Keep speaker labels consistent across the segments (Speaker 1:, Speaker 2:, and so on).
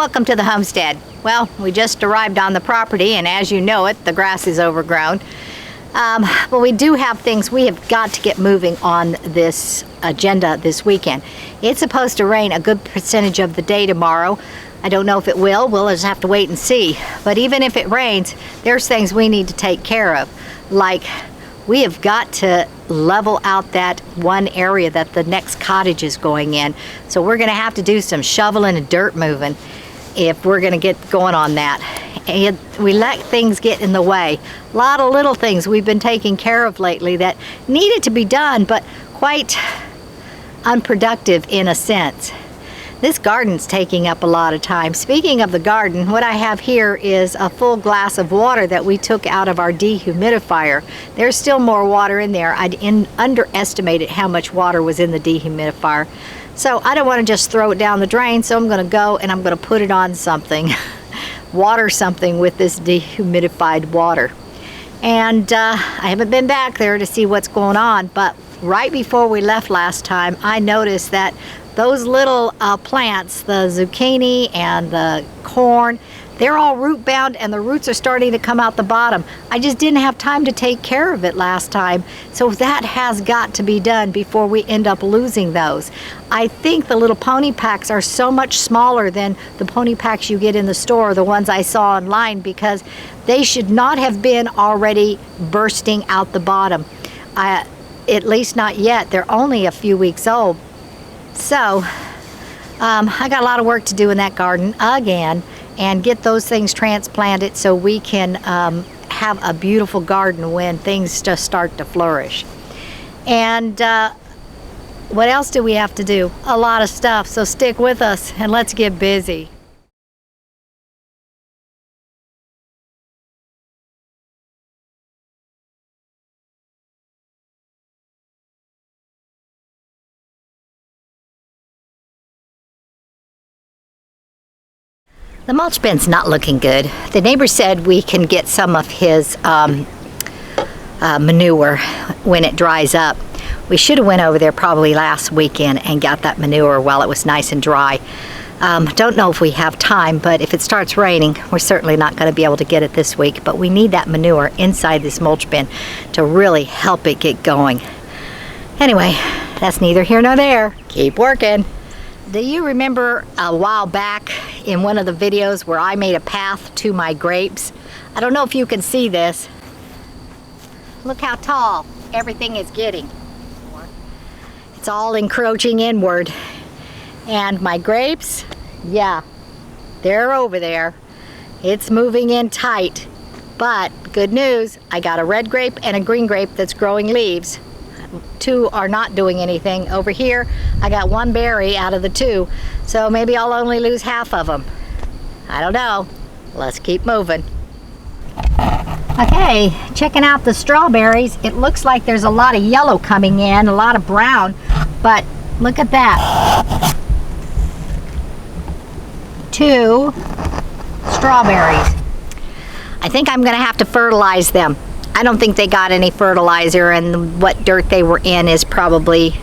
Speaker 1: Welcome to the homestead. Well, we just arrived on the property, and as you know it, the grass is overgrown. But we do have things we have got to get moving on this agenda this weekend. It's supposed to rain a good percentage of the day tomorrow. I don't know if it will. We'll just have to wait and see. But even if it rains, there's things we need to take care of. Like, we have got to level out that one area that the next cottage is going in. So we're going to have to do some shoveling and dirt moving if we're going to get going on that. And we let things get in the way. A lot of little things we've been taking care of lately that needed to be done, but quite unproductive in a sense. This garden's taking up a lot of time. Speaking of the garden, what I have here is a full glass of water that we took out of our dehumidifier. There's still more water in there. I'd underestimated how much water was in the dehumidifier. So I don't want to just throw it down the drain, so I'm going to go and I'm going to put it on something. Water something with this dehumidified water. And I haven't been back there to see what's going on, but right before we left last time, I noticed that those little plants, the zucchini and the corn, they're all root bound and the roots are starting to come out the bottom. I just didn't have time to take care of it last time, so that has got to be done before we end up losing those. I think the little pony packs are so much smaller than the pony packs you get in the store, the ones I saw online, because they should not have been already bursting out the bottom. At least not yet. They're only a few weeks old. So I got a lot of work to do in that garden again and get those things transplanted so we can have a beautiful garden when things just start to flourish. And what else do we have to do? A lot of stuff, so stick with us and let's get busy. The mulch bin's not looking good. The neighbor said we can get some of his manure when it dries up. We should have went over there probably last weekend and got that manure while it was nice and dry. Don't know if we have time, but if it starts raining, we're certainly not going to be able to get it this week. But we need that manure inside this mulch bin to really help it get going. Anyway, that's neither here nor there. Keep working. Do you remember a while back in one of the videos where I made a path to my grapes? I don't know if you can see this. Look how tall everything is getting. It's all encroaching inward. And my grapes, yeah, they're over there. It's moving in tight. But good news, I got a red grape and a green grape that's growing leaves. Two are not doing anything. Over here, I got one berry out of the two, so maybe I'll only lose half of them. I don't know. Let's keep moving. Okay, checking out the strawberries. It looks like there's a lot of yellow coming in, a lot of brown, but look at that. 2 strawberries. I think I'm going to have to fertilize them. I don't think they got any fertilizer, and what dirt they were in is probably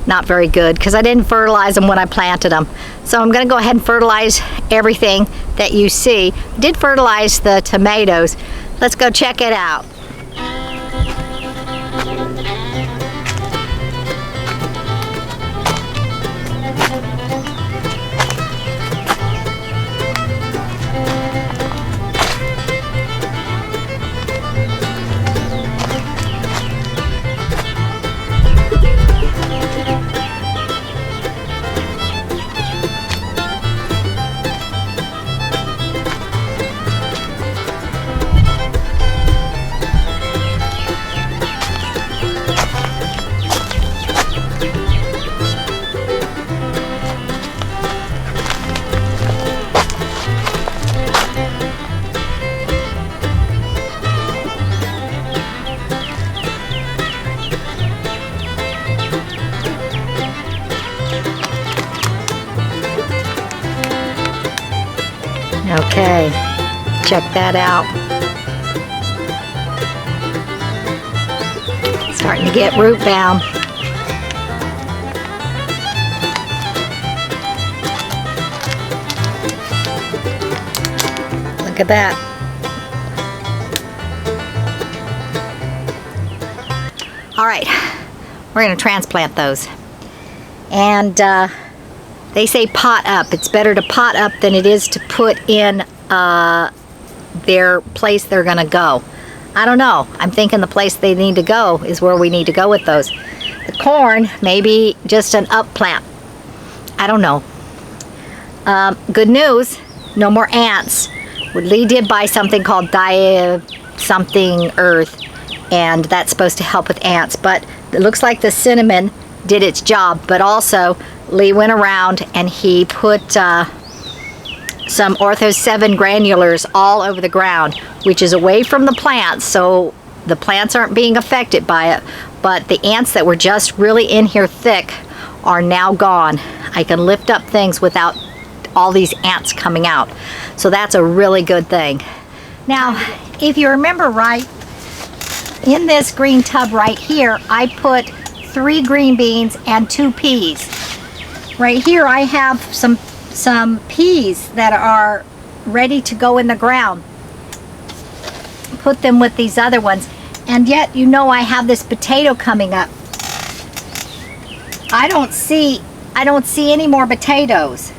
Speaker 1: not very good because I didn't fertilize them when I planted them. So I'm going to go ahead and fertilize everything that you see. I did fertilize the tomatoes. Let's go check it out. Okay, check that out. Starting to get root bound. Look at that. All right, we're gonna transplant those. And they say pot up. It's better to pot up than it is to put in their place they're gonna go. I don't know. I'm thinking the place they need to go is where we need to go with those. The corn, maybe just an up plant. I don't know. Good news, no more ants. Lee did buy something called something earth, and that's supposed to help with ants, but it looks like the cinnamon did its job. But also Lee went around and he put some Ortho 7 granulars all over the ground, which is away from the plants, so the plants aren't being affected by it, but the ants that were just really in here thick are now gone. I can lift up things without all these ants coming out, so that's a really good thing. Now, if you remember right, in this green tub right here, I put 3 green beans and 2 peas. Right here I have some peas that are ready to go in the ground. Put them with these other ones, and yet you know I have this potato coming up. I don't see any more potatoes.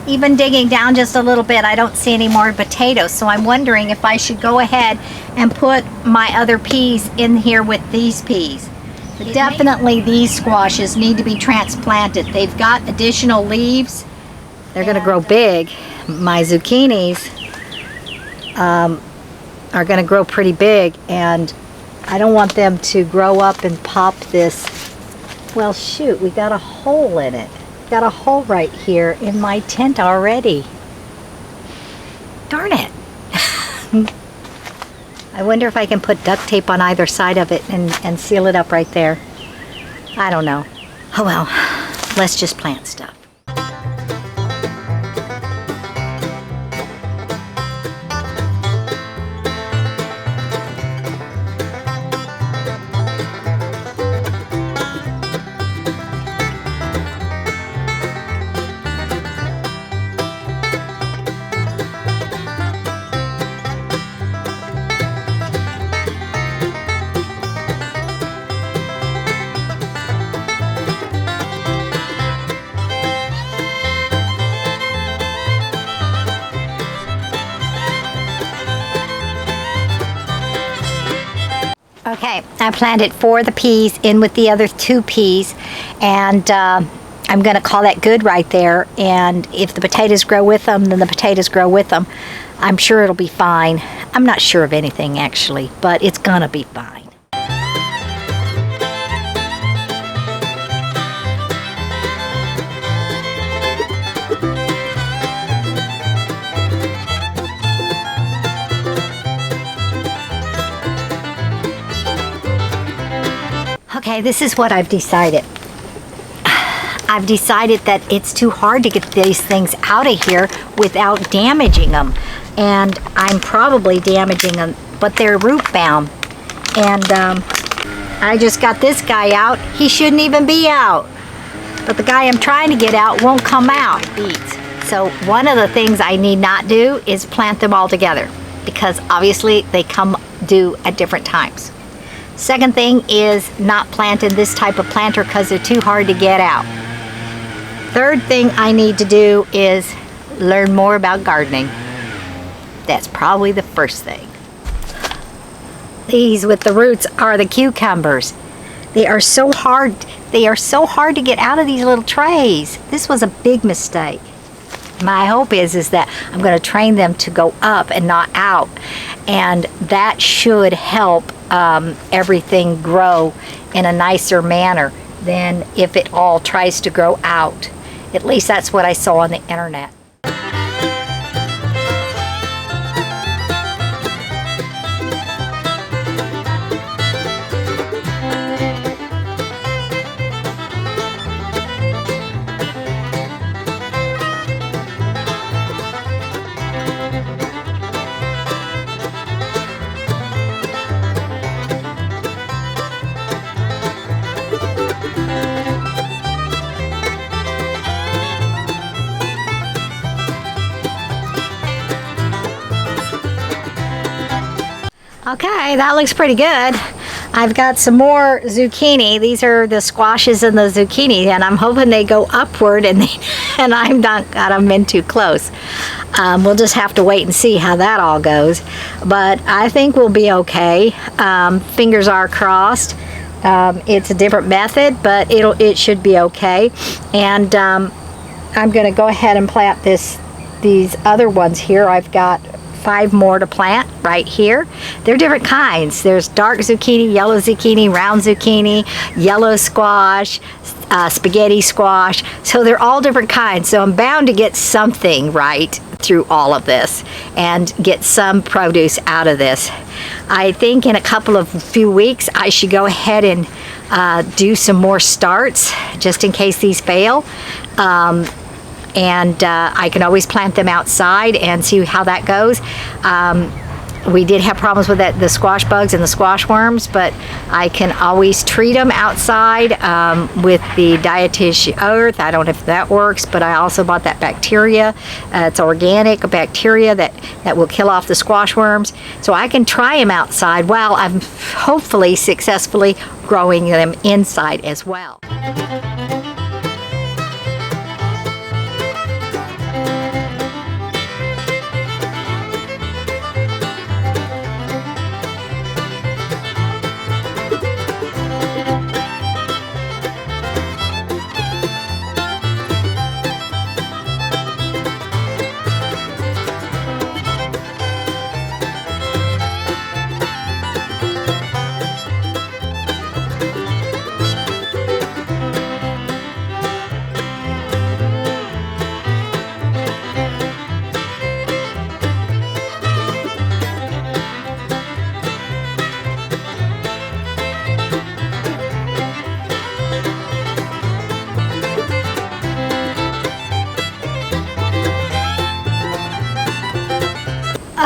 Speaker 1: Even digging down just a little bit, I don't see any more potatoes, so I'm wondering if I should go ahead and put my other peas in here with these peas. But definitely these squashes need to be transplanted. They've got additional leaves. They're going to grow big. My zucchinis are going to grow pretty big, and I don't want them to grow up and pop this. Well, shoot, we got a hole in it. Got a hole right here in my tent already. Darn it. I wonder if I can put duct tape on either side of it and seal it up right there. I don't know. Oh well, let's just plant stuff. Okay, I planted 4 of the peas in with the other 2 peas, and I'm going to call that good right there. And if the potatoes grow with them, then the potatoes grow with them. I'm sure it'll be fine. I'm not sure of anything actually, but it's going to be fine. Okay, this is what I've decided. I've decided that it's too hard to get these things out of here without damaging them. And I'm probably damaging them, but they're root bound. And I just got this guy out. He shouldn't even be out. But the guy I'm trying to get out won't come out. So one of the things I need not do is plant them all together, because obviously they come due at different times. Second thing is not planting this type of planter because they're too hard to get out. Third thing I need to do is learn more about gardening. That's probably the first thing. These with the roots are the cucumbers. They are so hard to get out of these little trays. This was a big mistake. My hope is that I'm going to train them to go up and not out, and that should help everything grow in a nicer manner than if it all tries to grow out. At least that's what I saw on the internet. Okay, that looks pretty good. I've got some more zucchini. These are the squashes and the zucchini, and I'm hoping they go upward and and I'm not got them in too close. We'll just have to wait and see how that all goes. But I think we'll be okay. Fingers are crossed. It's a different method, but it should be okay. And I'm going to go ahead and plant these other ones here. I've got 5 more to plant right here. They're different kinds. There's dark zucchini, yellow zucchini, round zucchini, yellow squash, spaghetti squash. So they're all different kinds. So I'm bound to get something right through all of this and get some produce out of this. I think in a few weeks I should go ahead and do some more starts just in case these fail. And I can always plant them outside and see how that goes. We did have problems with the squash bugs and the squash worms, but I can always treat them outside with the diatomaceous earth. I don't know if that works, but I also bought that bacteria. It's organic bacteria that will kill off the squash worms. So I can try them outside while I'm hopefully successfully growing them inside as well.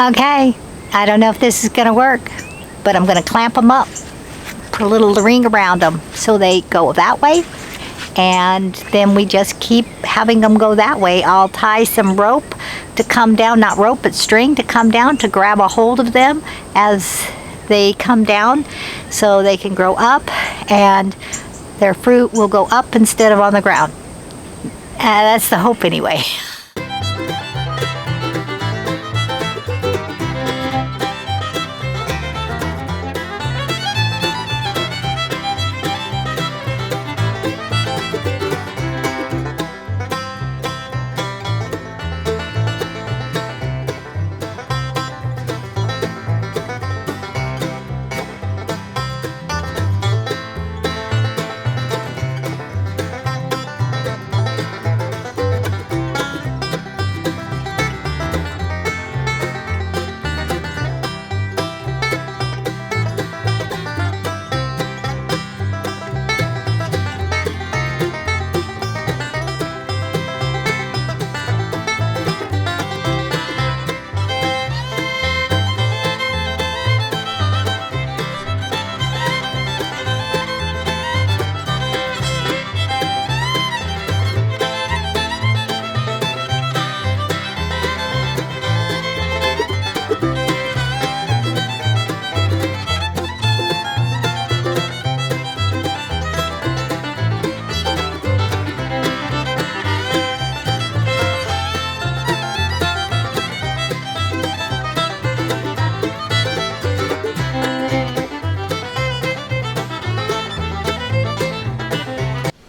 Speaker 1: Okay, I don't know if this is going to work, but I'm going to clamp them up, put a little ring around them so they go that way, and then we just keep having them go that way. I'll tie some rope to come down, not rope but string to come down to grab a hold of them as they come down so they can grow up and their fruit will go up instead of on the ground. That's the hope anyway.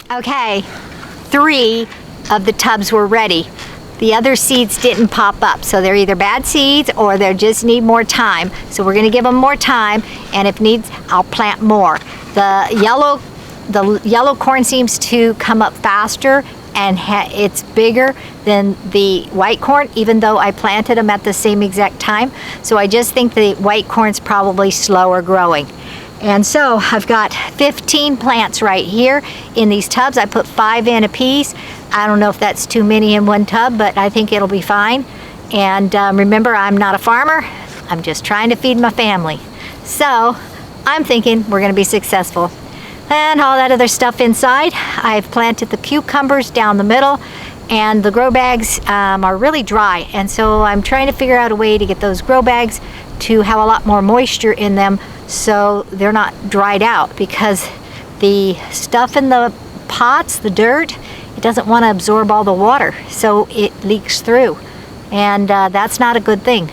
Speaker 1: Okay, 3 of the tubs were ready. The other seeds didn't pop up, so they're either bad seeds or they just need more time. So we're gonna give them more time, and if needs, I'll plant more. The yellow corn seems to come up faster, and it's bigger than the white corn, even though I planted them at the same exact time. So I just think the white corn's probably slower growing. And so I've got 15 plants right here in these tubs. I put 5 in a piece. I don't know if that's too many in one tub, but I think it'll be fine. And remember, I'm not a farmer. I'm just trying to feed my family. So I'm thinking we're gonna be successful. And all that other stuff inside. I've planted the cucumbers down the middle, and the grow bags are really dry. And so I'm trying to figure out a way to get those grow bags to have a lot more moisture in them so they're not dried out, because the stuff in the pots, the dirt, it doesn't want to absorb all the water, so it leaks through, and that's not a good thing.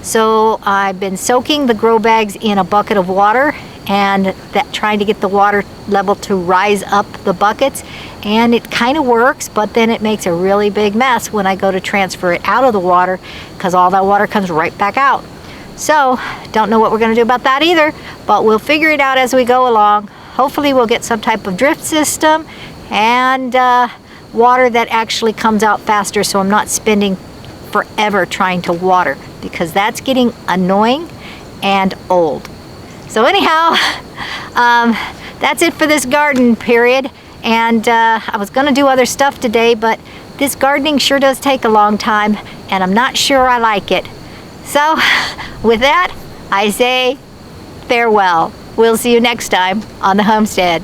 Speaker 1: So I've been soaking the grow bags in a bucket of water, and trying to get the water level to rise up the buckets, and it kind of works, but then it makes a really big mess when I go to transfer it out of the water, because all that water comes right back out. So don't know what we're going to do about that either, but we'll figure it out as we go along. Hopefully we'll get some type of drift system and water that actually comes out faster, so I'm not spending forever trying to water, because that's getting annoying and old. So anyhow, that's it for this garden period. And I was going to do other stuff today, but this gardening sure does take a long time, and I'm not sure I like it. So with that, I say farewell. We'll see you next time on the homestead.